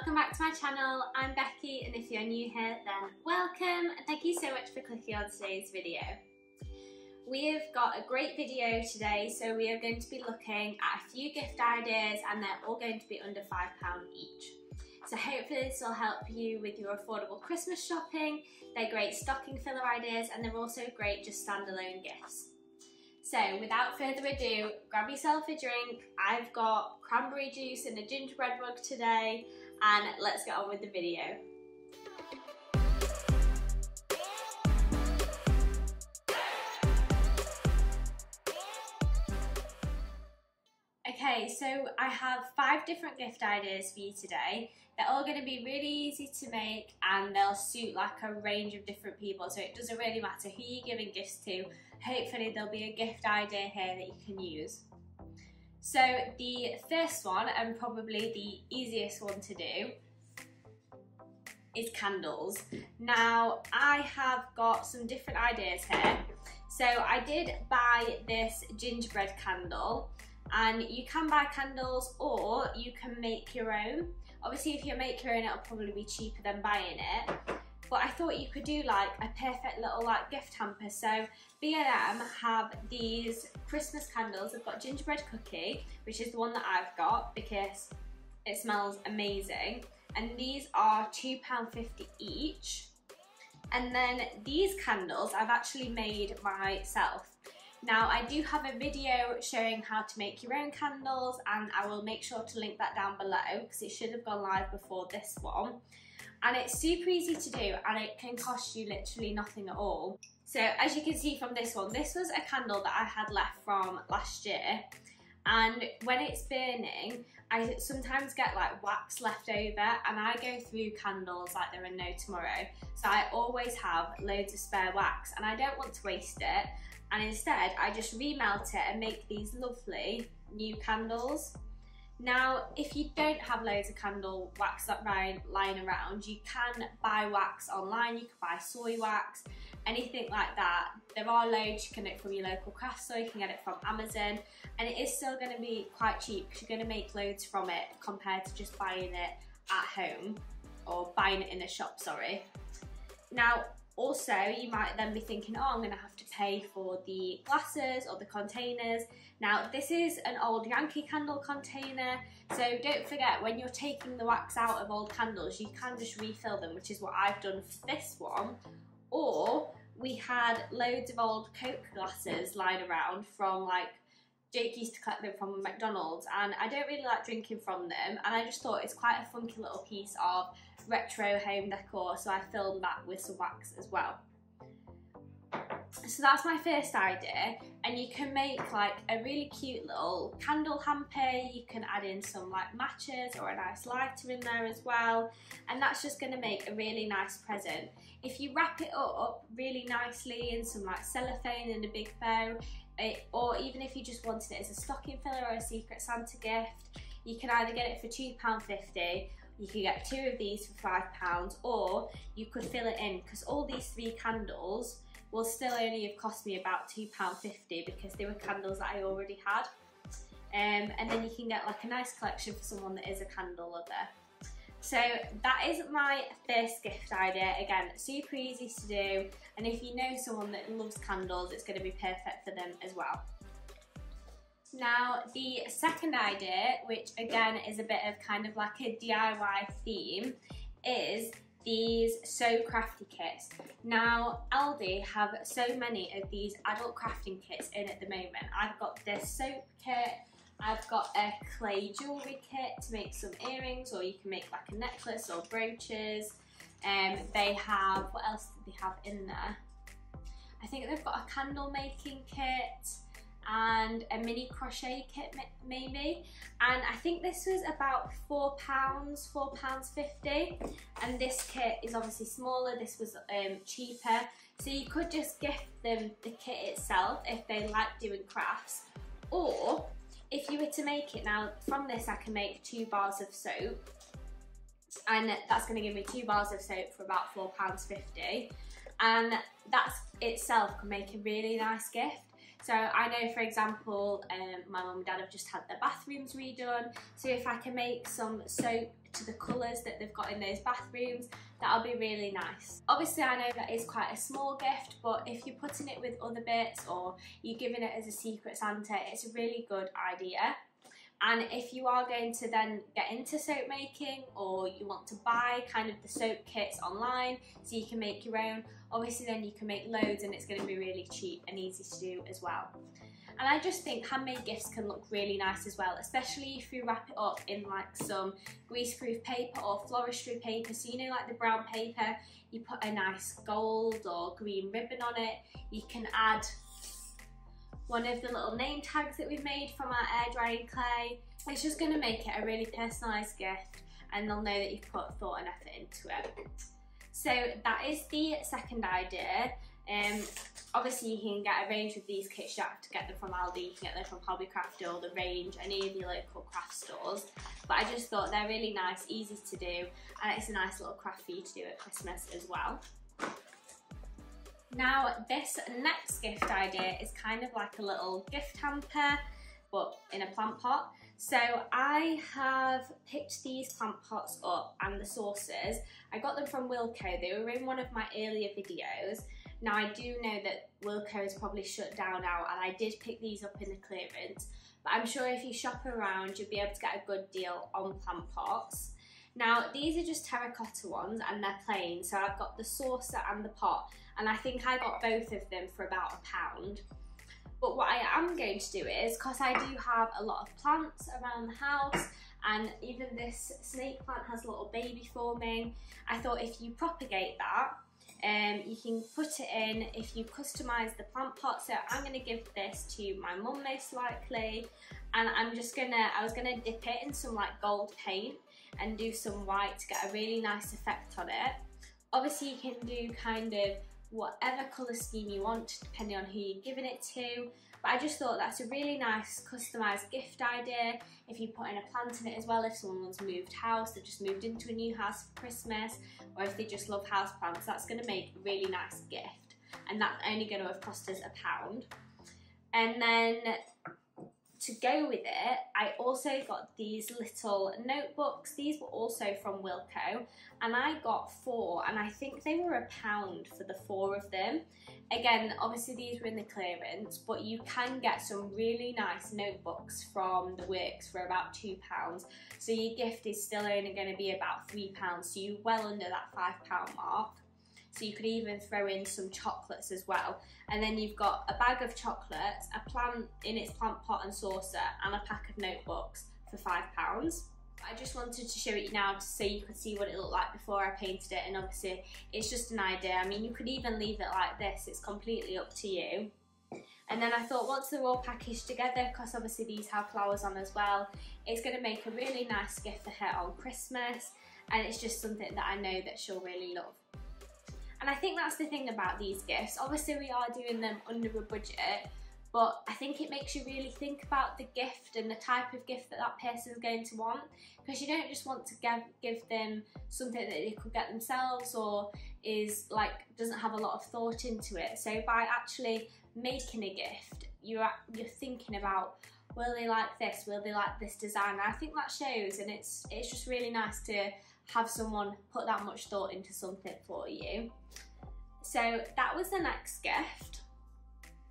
welcome back to my channel. I'm Becky, and if you're new here then welcome and thank you so much for clicking on today's video. We have got a great video today, so we are going to be looking at a few gift ideas and they're all going to be under £5 each. So hopefully this will help you with your affordable Christmas shopping. They're great stocking filler ideas and they're also great just standalone gifts. So without further ado, grab yourself a drink. I've got cranberry juice in a gingerbread mug today, and let's get on with the video. Okay, so I have 5 different gift ideas for you today. They're all going to be really easy to make and they'll suit like a range of different people, so it doesn't really matter who you're giving gifts to. Hopefully there'll be a gift idea here that you can use. So the first one, and probably the easiest one to do, is candles. Now I have got some different ideas here. So I did buy this gingerbread candle, and you can buy candles or you can make your own. Obviously if you make your own it'll probably be cheaper than buying it, but I thought you could do like a perfect little like gift hamper. So B&M have these Christmas candles. They've got gingerbread cookie, which is the one that I've got because it smells amazing, and these are £2.50 each. And then these candles I've actually made myself. Now I do have a video showing how to make your own candles, and I will make sure to link that down below because it should have gone live before this one. And it's super easy to do and it can cost you literally nothing at all. So as you can see from this one, this was a candle that I had left from last year, and when it's burning I sometimes get like wax left over, and I go through candles like there are no tomorrow. So I always have loads of spare wax and I don't want to waste it. And instead I just remelt it and make these lovely new candles. Now if you don't have loads of candle wax that lying around, you can buy wax online. You can buy soy wax, anything like that. There are loads. You can get it from your local craft store, you can get it from Amazon, and it is still going to be quite cheap because you're going to make loads from it compared to just buying it at home, or buying it in a shop, sorry. Now also, you might then be thinking, oh, I'm going to have to pay for the glasses or the containers. Now, this is an old Yankee candle container, so don't forget when you're taking the wax out of old candles, you can just refill them, which is what I've done for this one. Or we had loads of old Coke glasses lying around from like, Jake used to collect them from McDonald's, and I don't really like drinking from them, and I just thought it's quite a funky little piece of retro home decor, so I filled that with some wax as well. So that's my first idea, and you can make like a really cute little candle hamper. You can add in some like matches or a nice lighter in there as well, and that's just going to make a really nice present. If you wrap it up really nicely in some like cellophane and a big bow, or even if you just wanted it as a stocking filler or a secret Santa gift, you can either get it for £2.50, you can get 2 of these for £5, or you could fill it in, because all these 3 candles will still only have cost me about £2.50 because they were candles that I already had. And then you can get like a nice collection for someone that is a candle lover. So that is my first gift idea. Again, super easy to do, and if you know someone that loves candles, it's going to be perfect for them as well. Now the second idea, which again is a bit of kind of like a DIY theme, is these So Crafty kits. Now Aldi have so many of these adult crafting kits in at the moment. I've got this soap kit, I've got a clay jewellery kit to make some earrings, or you can make like a necklace or brooches. They have, what else do they have in there? I think they've got a candle making kit and a mini crochet kit maybe, and I think this was about £4.50, and this kit is obviously smaller. This was cheaper, so you could just gift them the kit itself if they like doing crafts, or if you were to make it, now from this I can make 2 bars of soap, and that's going to give me 2 bars of soap for about £4.50, and that itself can make a really nice gift. So I know, for example, my mum and dad have just had their bathrooms redone, so if I can make some soap to the colours that they've got in those bathrooms. That'll be really nice. Obviously I know that is quite a small gift, but if you're putting it with other bits or you're giving it as a secret Santa, it's a really good idea. And if you are going to then get into soap making, or you want to buy kind of the soap kits online so you can make your own, obviously then you can make loads and it's going to be really cheap and easy to do as well. And I just think handmade gifts can look really nice as well, especially if you wrap it up in like some greaseproof paper or floristry paper. So you know, like the brown paper, you put a nice gold or green ribbon on it. You can add one of the little name tags that we've made from our air drying clay. It's just going to make it a really personalised gift, and they'll know that you've put thought and effort into it. So that is the second idea. Obviously you can get a range of these kits. You don't have to get them from Aldi, you can get them from Hobbycraft or The Range, any of your local craft stores. But I just thought they're really nice, easy to do, and it's a nice little craft for you to do at Christmas as well. Now this next gift idea is kind of like a little gift hamper, but in a plant pot. So I have picked these plant pots up and the saucers. I got them from Wilko. They were in one of my earlier videos. Now I do know that Wilko is probably shut down now, and I did pick these up in the clearance, but I'm sure if you shop around you'll be able to get a good deal on plant pots. Now these are just terracotta ones and they're plain, so I've got the saucer and the pot, and I think I got both of them for about £1. But what I am going to do is, because I do have a lot of plants around the house, and even this snake plant has a little baby forming, I thought if you propagate that, you can put it in if you customise the plant pot. So I'm going to give this to my mum most likely, and I was going to dip it in some like gold paint and do some white to get a really nice effect on it. Obviously you can do kind of whatever colour scheme you want depending on who you're giving it to, but I just thought that's a really nice customised gift idea if you put in a plant in it as well. If someone's moved house, they've just moved into a new house for Christmas, or if they just love house plants, that's going to make a really nice gift, and that's only going to have cost us £1. And then to go with it, I also got these little notebooks. These were also from Wilko, and I got 4, and I think they were £1 for the 4 of them. Again, obviously these were in the clearance, but you can get some really nice notebooks from the works for about £2. So your gift is still only going to be about £3, so you're well under that £5 mark. So you could even throw in some chocolates as well. And then you've got a bag of chocolates, a plant in its plant pot and saucer, and a pack of notebooks for £5. I just wanted to show it you now so you could see what it looked like before I painted it, and obviously it's just an idea. I mean, you could even leave it like this, it's completely up to you. And then I thought once they're all packaged together, because obviously these have flowers on as well, it's going to make a really nice gift for her on Christmas, and it's just something that I know that she'll really love. And I think that's the thing about these gifts. Obviously we are doing them under a budget, but I think it makes you really think about the gift and the type of gift that that person's going to want, because you don't just want to give them something that they could get themselves or is like doesn't have a lot of thought into it. So by actually making a gift, you're thinking about, will they like this, will they like this design? And I think that shows, and it's just really nice to have someone put that much thought into something for you. So that was the next gift.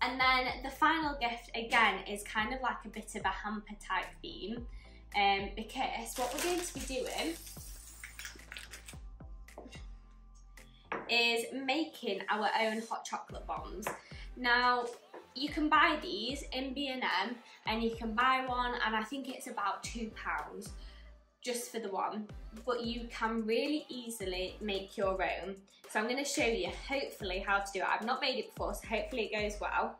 And then the final gift, again, is kind of like a bit of a hamper type theme, because what we're going to be doing is making our own hot chocolate bombs. Now, you can buy these in B&M, and you can buy one, and I think it's about £2 just for the one, but you can really easily make your own. So I'm going to show you hopefully how to do it. I've not made it before, so hopefully it goes well.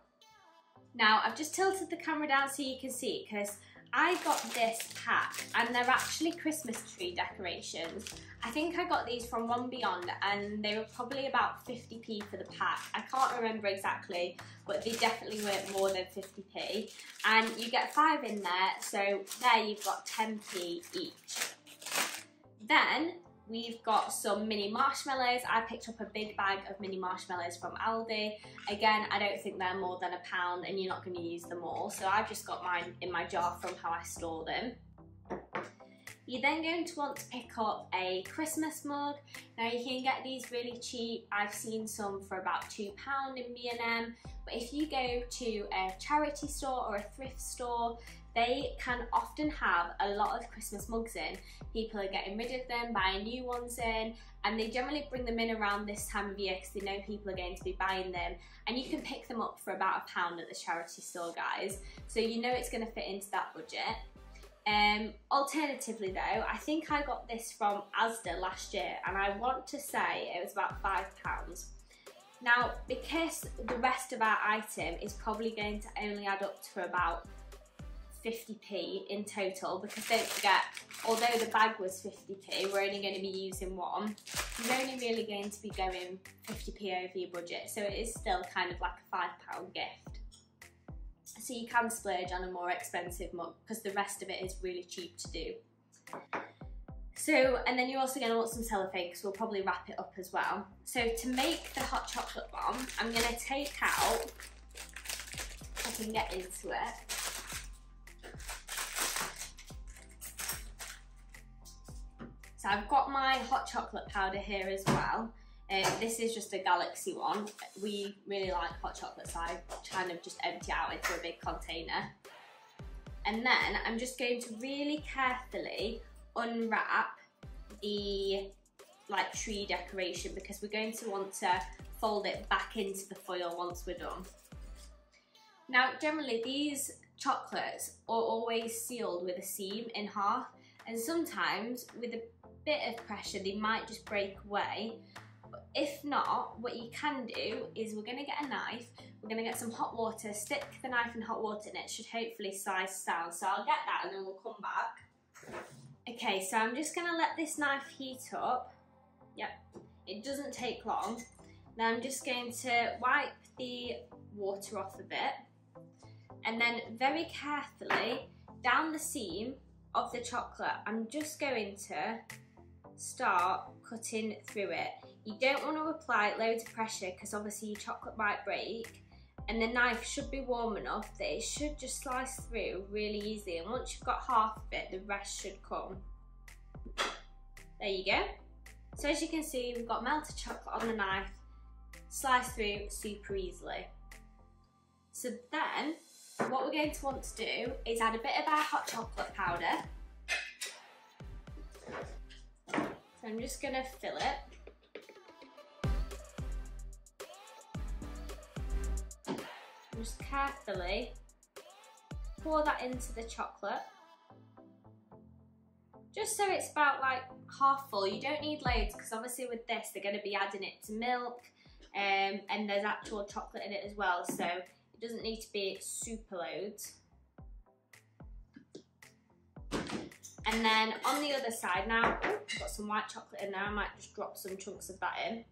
Now I've just tilted the camera down so you can see, because I got this pack and they're actually Christmas tree decorations. I think I got these from One Beyond and they were probably about 50p for the pack. I can't remember exactly, but they definitely weren't more than 50p. And you get 5 in there, so there you've got 10p each. Then we've got some mini marshmallows. I picked up a big bag of mini marshmallows from Aldi. Again, I don't think they're more than £1 and you're not going to use them all, so I've just got mine in my jar from how I store them. You're then going to want to pick up a Christmas mug. Now you can get these really cheap. I've seen some for about £2 in B&M, but if you go to a charity store or a thrift store, they can often have a lot of Christmas mugs in. People are getting rid of them, buying new ones in, and they generally bring them in around this time of year because they know people are going to be buying them, and you can pick them up for about £1 at the charity store, guys. So you know it's going to fit into that budget. Alternatively though, I think I got this from Asda last year, and I want to say it was about £5. Now, because the rest of our item is probably going to only add up to about 50p in total, because don't forget, although the bag was 50p, we're only going to be using one. You're only really going to be going 50p over your budget, so it is still kind of like a £5 gift. So you can splurge on a more expensive mug because the rest of it is really cheap to do. So, and then you're also going to want some cellophane because we'll probably wrap it up as well. So to make the hot chocolate bomb, I'm going to take out, if I can get into it, so I've got my hot chocolate powder here as well. This is just a Galaxy one. We really like hot chocolate, so I kind of just empty it out into a big container. And then I'm just going to really carefully unwrap the tree decoration, because we're going to want to fold it back into the foil once we're done. Now, generally these chocolates are always sealed with a seam in half, and sometimes with a bit of pressure they might just break away. But if not, what you can do is we're going to get a knife, we're going to get some hot water, stick the knife in hot water, and it should hopefully slice down. So I'll get that and then we'll come back. Okay, so I'm just going to let this knife heat up. Yep, it doesn't take long. Now I'm just going to wipe the water off a bit, and then very carefully down the seam of the chocolate, I'm just going to start cutting through it. You don't want to apply loads of pressure because obviously your chocolate might break, and the knife should be warm enough that it should just slice through really easily, and once you've got half of it, the rest should come. There you go. So as you can see, we've got melted chocolate on the knife, slice through super easily. So then what we're going to want to do is add a bit of our hot chocolate powder. So I'm just going to fill it. Just carefully pour that into the chocolate, just so it's about like half full. You don't need loads because obviously with this they're going to be adding it to milk, and there's actual chocolate in it as well, so it doesn't need to be super loads. And then on the other side, now I've got some white chocolate in there, I might just drop some chunks of that in.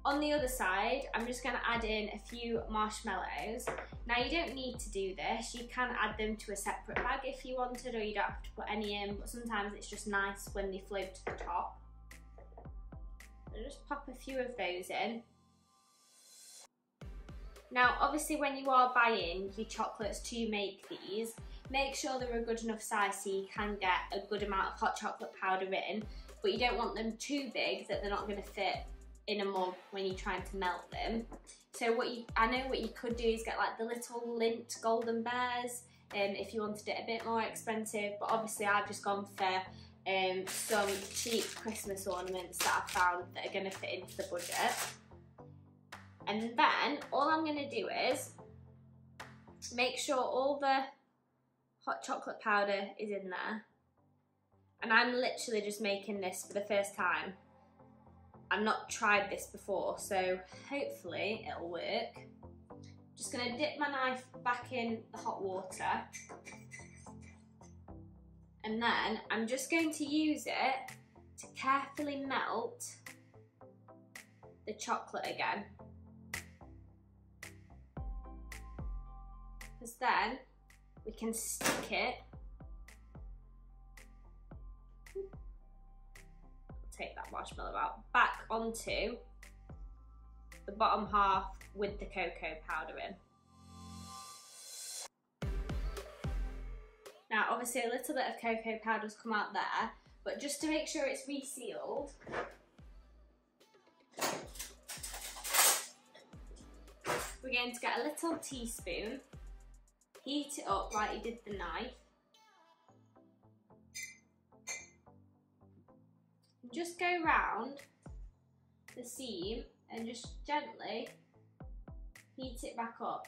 On the other side, I'm just going to add in a few marshmallows. Now you don't need to do this, you can add them to a separate bag if you wanted, or you don't have to put any in, but sometimes it's just nice when they float to the top. So just pop a few of those in. Now obviously when you are buying your chocolates to make these, make sure they're a good enough size so you can get a good amount of hot chocolate powder in, but you don't want them too big that they're not going to fit in a mug when you're trying to melt them. So I know what you could do is get like the little Lindt golden bears, if you wanted it a bit more expensive, but obviously I've just gone for some cheap Christmas ornaments that I found that are going to fit into the budget. And then all I'm going to do is make sure all the hot chocolate powder is in there, and I'm literally just making this for the first time. I've not tried this before, so hopefully it'll work. Just going to dip my knife back in the hot water, and then I'm just going to use it to carefully melt the chocolate again, because then we can stick it, take that marshmallow out, back onto the bottom half with the cocoa powder in. Now obviously a little bit of cocoa powder's come out there, but just to make sure it's resealed, we're going to get a little teaspoon, heat it up like you did the knife, and just go round the seam and just gently heat it back up.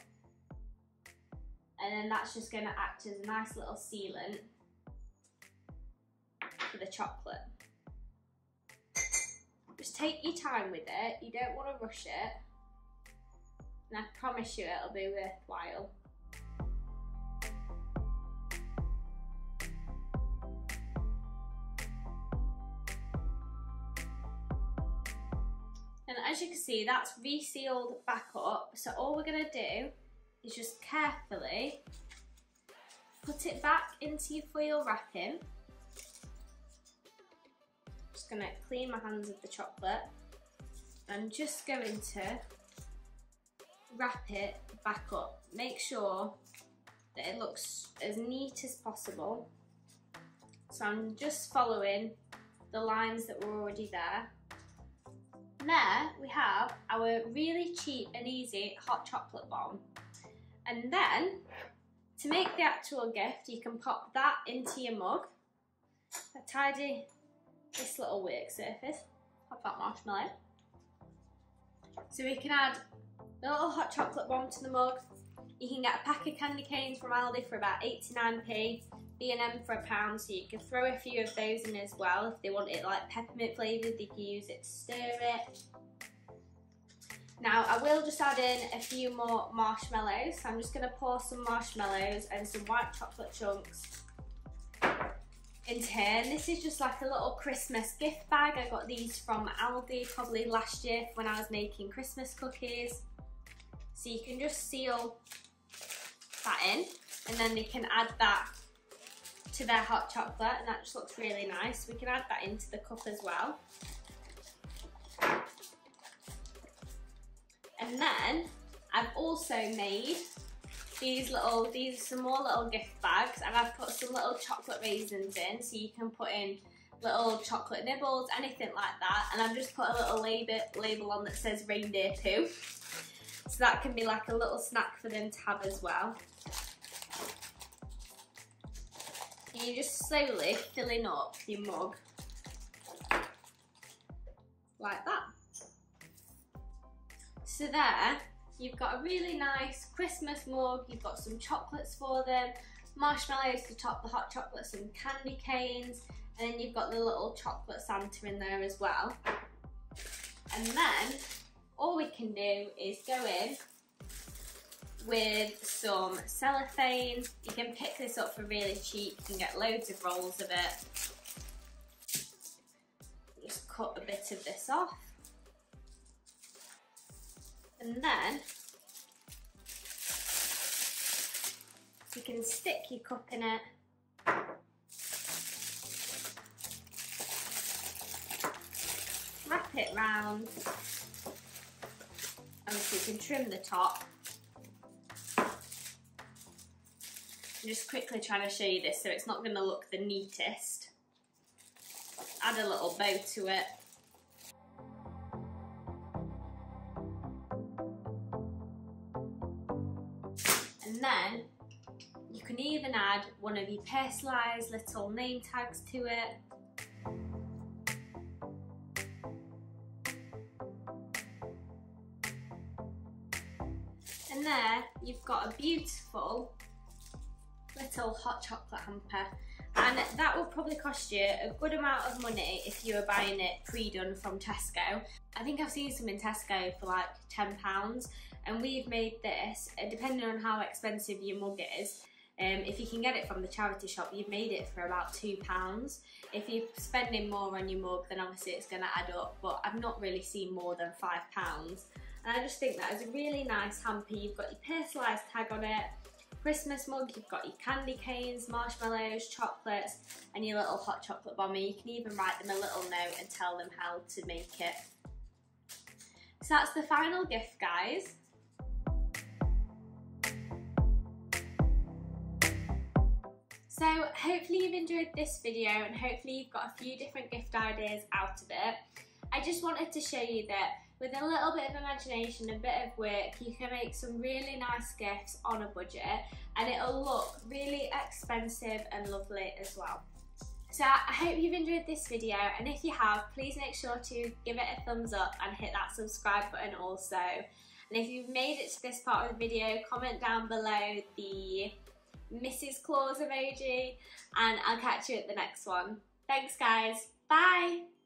And then that's just going to act as a nice little sealant for the chocolate. Just take your time with it, you don't want to rush it, and I promise you it'll be worthwhile. And as you can see, that's resealed back up, so all we're going to do is just carefully put it back into your foil wrapping. Just going to clean my hands of the chocolate. I'm just going to wrap it back up. Make sure that it looks as neat as possible. So I'm just following the lines that were already there. And there we have our really cheap and easy hot chocolate bomb. And then, to make the actual gift, you can pop that into your mug. I tidy this little work surface, pop that marshmallow. So we can add the little hot chocolate bomb to the mug. You can get a pack of candy canes from Aldi for about 89p, B&M for £1, so you can throw a few of those in as well. If they want it like peppermint flavoured, they can use it to stir it. Now I will just add in a few more marshmallows, so I'm just going to pour some marshmallows and some white chocolate chunks into here. And this is just like a little Christmas gift bag. I got these from Aldi probably last year when I was making Christmas cookies. So you can just seal that in, and then they can add that to their hot chocolate, and that just looks really nice. We can add that into the cup as well. And then I've also made these are some more little gift bags, and I've put some little chocolate raisins in, so you can put in little chocolate nibbles, anything like that. And I've just put a little label on that says reindeer poo, so that can be like a little snack for them to have as well. And you're just slowly filling up your mug like that. So there, you've got a really nice Christmas mug, you've got some chocolates for them, marshmallows to top the hot chocolate, some candy canes, and then you've got the little chocolate Santa in there as well. And then, all we can do is go in with some cellophane. You can pick this up for really cheap, you can get loads of rolls of it. Just cut a bit of this off. And then you can stick your cup in it. Wrap it round. Obviously you can trim the top. I'm just quickly trying to show you this so it's not going to look the neatest. Add a little bow to it. And then you can even add one of your personalised little name tags to it. And there you've got a beautiful little hot chocolate hamper. And that will probably cost you a good amount of money if you were buying it pre-done from Tesco. I think I've seen some in Tesco for like £10, and we've made this, depending on how expensive your mug is, if you can get it from the charity shop, you've made it for about £2. If you're spending more on your mug, then obviously it's going to add up, but I've not really seen more than £5. And I just think that is a really nice hamper. You've got your personalised tag on it, Christmas mug, you've got your candy canes, marshmallows, chocolates, and your little hot chocolate bomber. You can even write them a little note and tell them how to make it. So that's the final gift, guys. So hopefully you've enjoyed this video and hopefully you've got a few different gift ideas out of it. I just wanted to show you that with a little bit of imagination, a bit of work, you can make some really nice gifts on a budget and it'll look really expensive and lovely as well. So I hope you've enjoyed this video, and if you have, please make sure to give it a thumbs up and hit that subscribe button also. And if you've made it to this part of the video, comment down below the Mrs. Claus emoji, and I'll catch you at the next one. Thanks guys, bye!